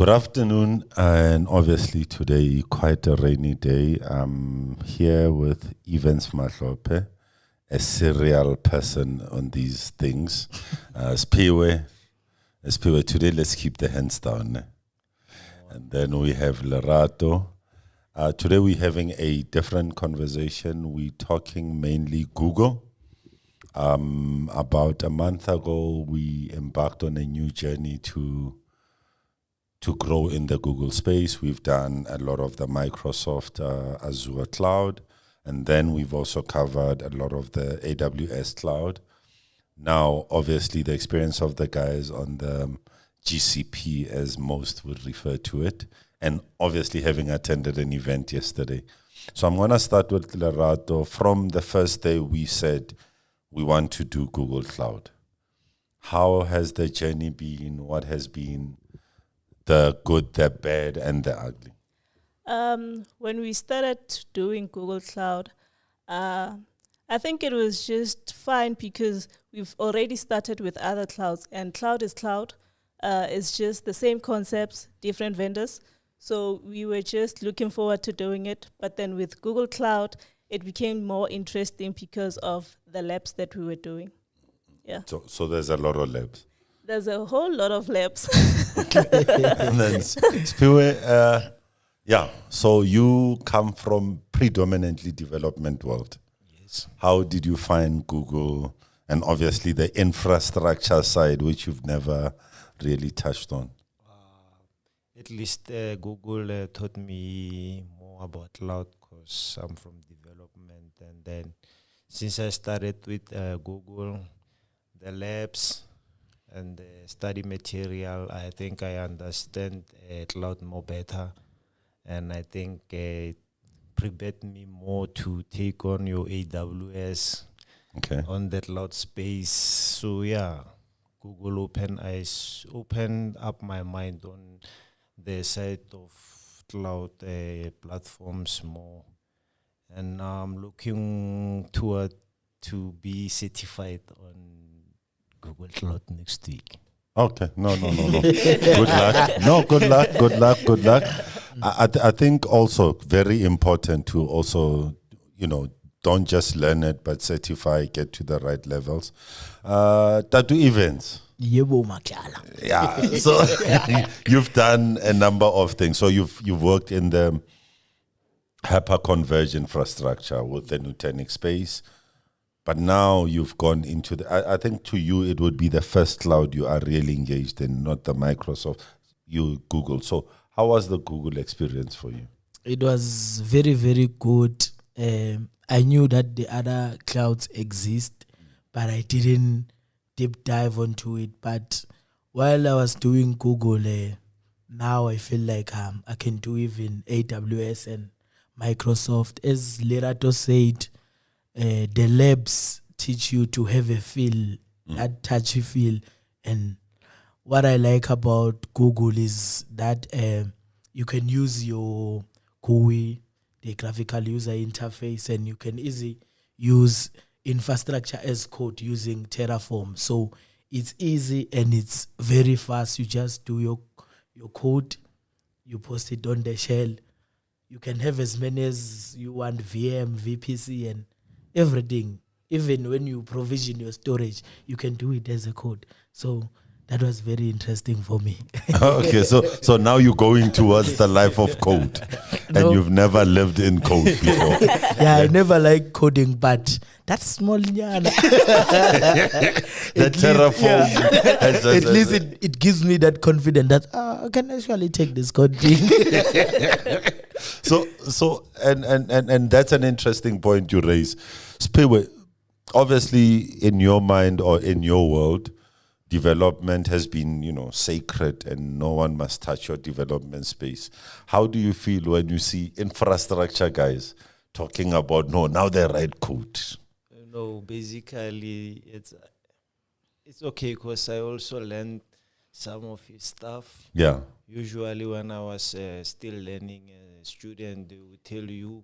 Good afternoon, and obviously today quite a rainy day. I'm here with Evans Madlophe, a serial person on these things. Siphiwe, today let's keep the hands down. And then we have Lerato. Today we're having a different conversation. We're talking mainly Google. About a month ago, we embarked on a new journey to grow in the Google space. We've done a lot of the Microsoft Azure cloud, and then we've also covered a lot of the AWS cloud. Now, obviously, the experience of the guys on the GCP, as most would refer to it, and obviously having attended an event yesterday. So I'm going to start with Lerato. From the first day, we said we want to do Google Cloud. How has the journey been? What has been the good, the bad, and the ugly? When we started doing Google Cloud, I think it was just fine because we've already started with other clouds, and cloud is cloud. It's just the same concepts, different vendors. So we were just looking forward to doing it. But then with Google Cloud, it became more interesting because of the labs that we were doing. Yeah. So there's a lot of labs. There's a whole lot of labs. And then Siphiwe, so you come from predominantly development world. Yes. How did you find Google and obviously the infrastructure side, which you've never really touched on? At least Google taught me more about cloud because I'm from development. And then since I started with Google, the labs and the study material, I think I understand cloud more better. And I think it prepared me more to take on your AWS on the cloud space. So yeah, Google opened up my mind on the side of cloud platforms more. And now I'm looking toward to be certified on Google Cloud next week. Okay, no. Good luck. No, good luck. I think also very important to also, don't just learn it, but certify, get to the right levels. Tattoo events. Yeah, so you've done a number of things. So you've worked in the hyper-converged infrastructure with the Nutanix space. But now you've gone into I think to you it would be the first cloud you are really engaged in, not the Microsoft, Google. So how was the Google experience for you? It was very, very good. I knew that the other clouds exist, but I didn't deep dive onto it. But while I was doing Google, now I feel like I can do even AWS and Microsoft. As Lerato said, the labs teach you to have a feel, that touchy feel. And what I like about Google is that you can use your GUI, the graphical user interface, and you can easily use infrastructure as code using Terraform. So it's easy and it's very fast. You just do your code, you post it on the shell. You can have as many as you want, VM, VPC, and everything. Even when you provision your storage, you can do it as a code. So that was very interesting for me. Okay, so now you're going towards the life of code, and you've never lived in code before. Yeah, I never liked coding, but that's small. The Terraform. At least it gives me that confidence that I can actually take this code thing. So and that's an interesting point you raise. Siphiwe, obviously in your mind or in your world, development has been, sacred and no one must touch your development space. How do you feel when you see infrastructure guys talking about, no, now they write code? No, basically it's okay because I also learned some of his stuff. Yeah. Usually when I was still learning a student, they would tell you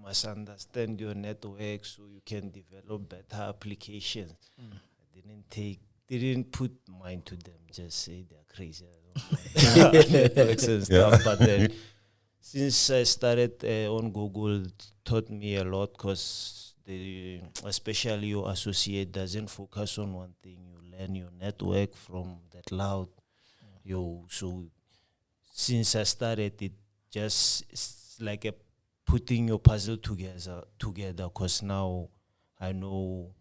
must understand your network so you can develop better applications. I didn't take didn't put mind to them. Just say they're crazy. I don't know. Networks and stuff. But then, since I started on Google, it taught me a lot because especially your associate doesn't focus on one thing. You learn your network from the cloud. So since I started, it just it's like a putting your puzzle together. Because now I know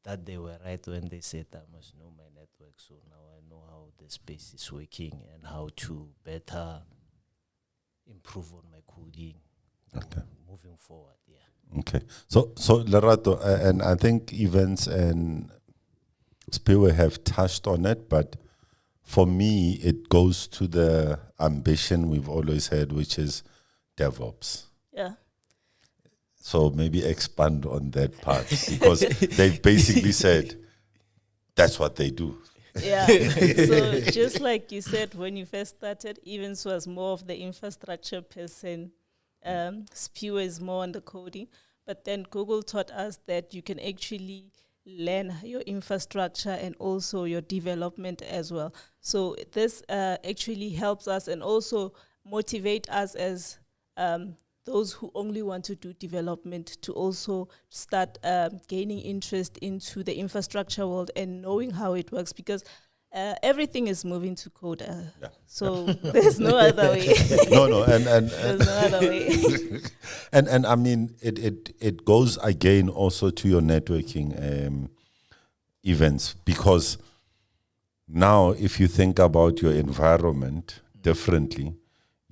that they were right when they said I must know my network. So now I know how the space is working and how to better improve on my coding moving forward. Yeah. Okay. So Lerato, and I think Evans and Siphiwe have touched on it, but for me, it goes to the ambition we've always had, which is DevOps. Yeah. So maybe expand on that part because they've basically said that's what they do. Yeah. So just like you said, when you first started, Evans was more of the infrastructure person. Siphiwe is more on the coding. But then Google taught us that you can actually learn your infrastructure and also your development as well. So this actually helps us and also motivate us as those who only want to do development to also start gaining interest into the infrastructure world and knowing how it works, because everything is moving to code. So there's no other way. And there's no other way. and I mean it goes again also to your networking events, because now if you think about your environment differently,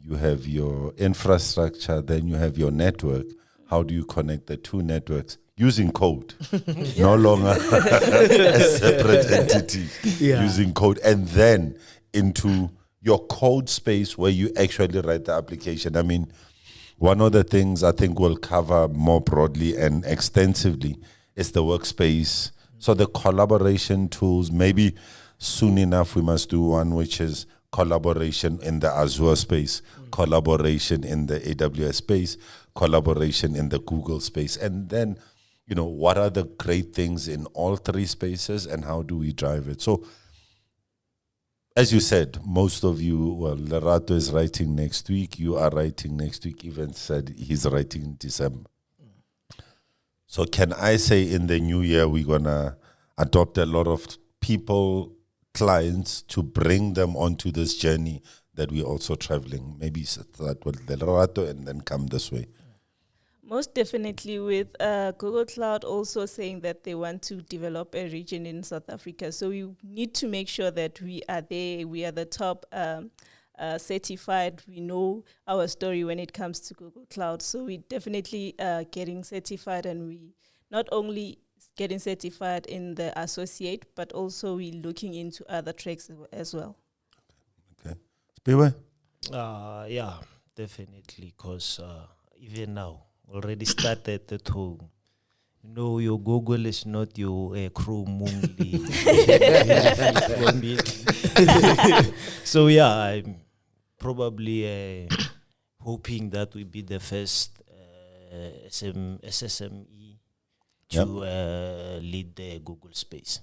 you have your infrastructure, then you have your network. How do you connect the two networks? Using code, no longer a separate entity, using code, and then into your code space where you actually write the application. I mean, one of the things I think we'll cover more broadly and extensively is the workspace. So the collaboration tools, maybe soon enough we must do one which is collaboration in the Azure space, collaboration in the AWS space, collaboration in the Google space. And then, you know, what are the great things in all three spaces and how do we drive it? So, as you said, most of you, well, Lerato is writing next week, you are writing next week, even said he's writing in December. So can I say in the new year we're going to adopt a lot of people, clients, to bring them onto this journey that we're also traveling? Maybe start with Lerato and then come this way. Most definitely, with Google Cloud also saying that they want to develop a region in South Africa. So we need to make sure that we are there, we are the top certified, we know our story when it comes to Google Cloud. So we definitely getting certified, and we not only getting certified in the associate, but also we looking into other tracks as well. Okay. Siphiwe? Yeah, definitely, because even now, already started at home. No, your Google is not your Chrome only. So yeah, I'm probably hoping that we be the first SSME to lead the Google space.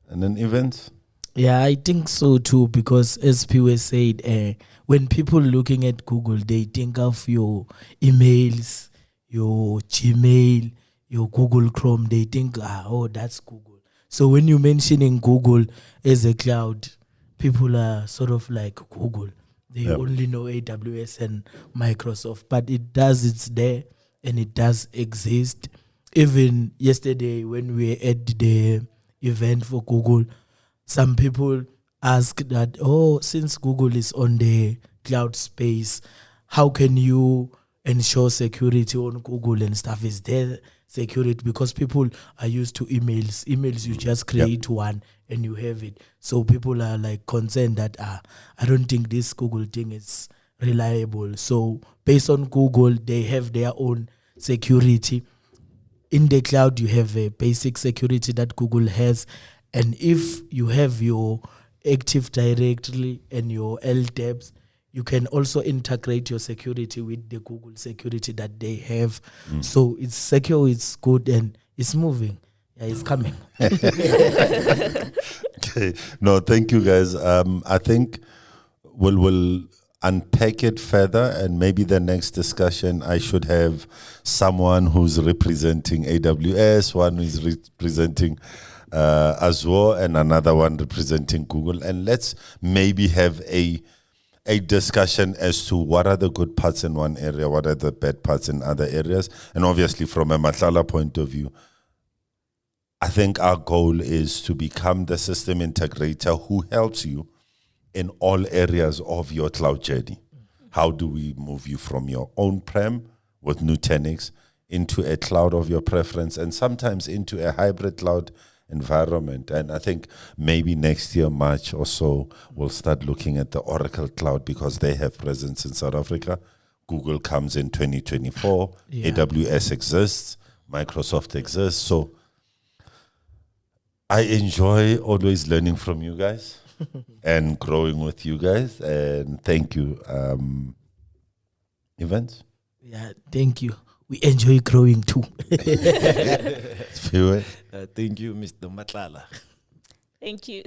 And then events? Yeah, I think so too, because as Siphiwe said, when people looking at Google, they think of your emails, your Gmail, your Google Chrome. They think, that's Google. So when you're mentioning Google as a cloud, people are sort of like Google. They only know AWS and Microsoft, but it's there and it does exist. Even yesterday when we were at the event for Google, some people ask that, since Google is on the cloud space, how can you ensure security on Google and stuff? Is there security? Because people are used to emails. Emails, you just create one and you have it. So people are like concerned that, I don't think this Google thing is reliable. So based on Google, they have their own security. In the cloud, you have a basic security that Google has. And if you have your Active Directory and your LTABs, you can also integrate your security with the Google security that they have. So it's secure, it's good, and it's moving. Yeah, it's coming. Okay. No, thank you guys. I think we'll unpack it further, and maybe the next discussion I should have someone who's representing AWS, one who's representing Azure, and another one representing Google, and let's maybe have a discussion as to what are the good parts in one area, what are the bad parts in other areas, and obviously from a Matlala point of view, I think our goal is to become the system integrator who helps you in all areas of your cloud journey. How do we move you from your on-prem with Nutanix into a cloud of your preference, and sometimes into a hybrid cloud environment? And I think maybe next year, March or so, we'll start looking at the Oracle cloud, because they have presence in South Africa. Google comes in 2024. Yeah. AWS exists. Microsoft exists. So I enjoy always learning from you guys and growing with you guys. And thank you, Evans. Yeah, thank you. We enjoy growing too. Siphiwe. Thank you, Mr. Matlala. Thank you.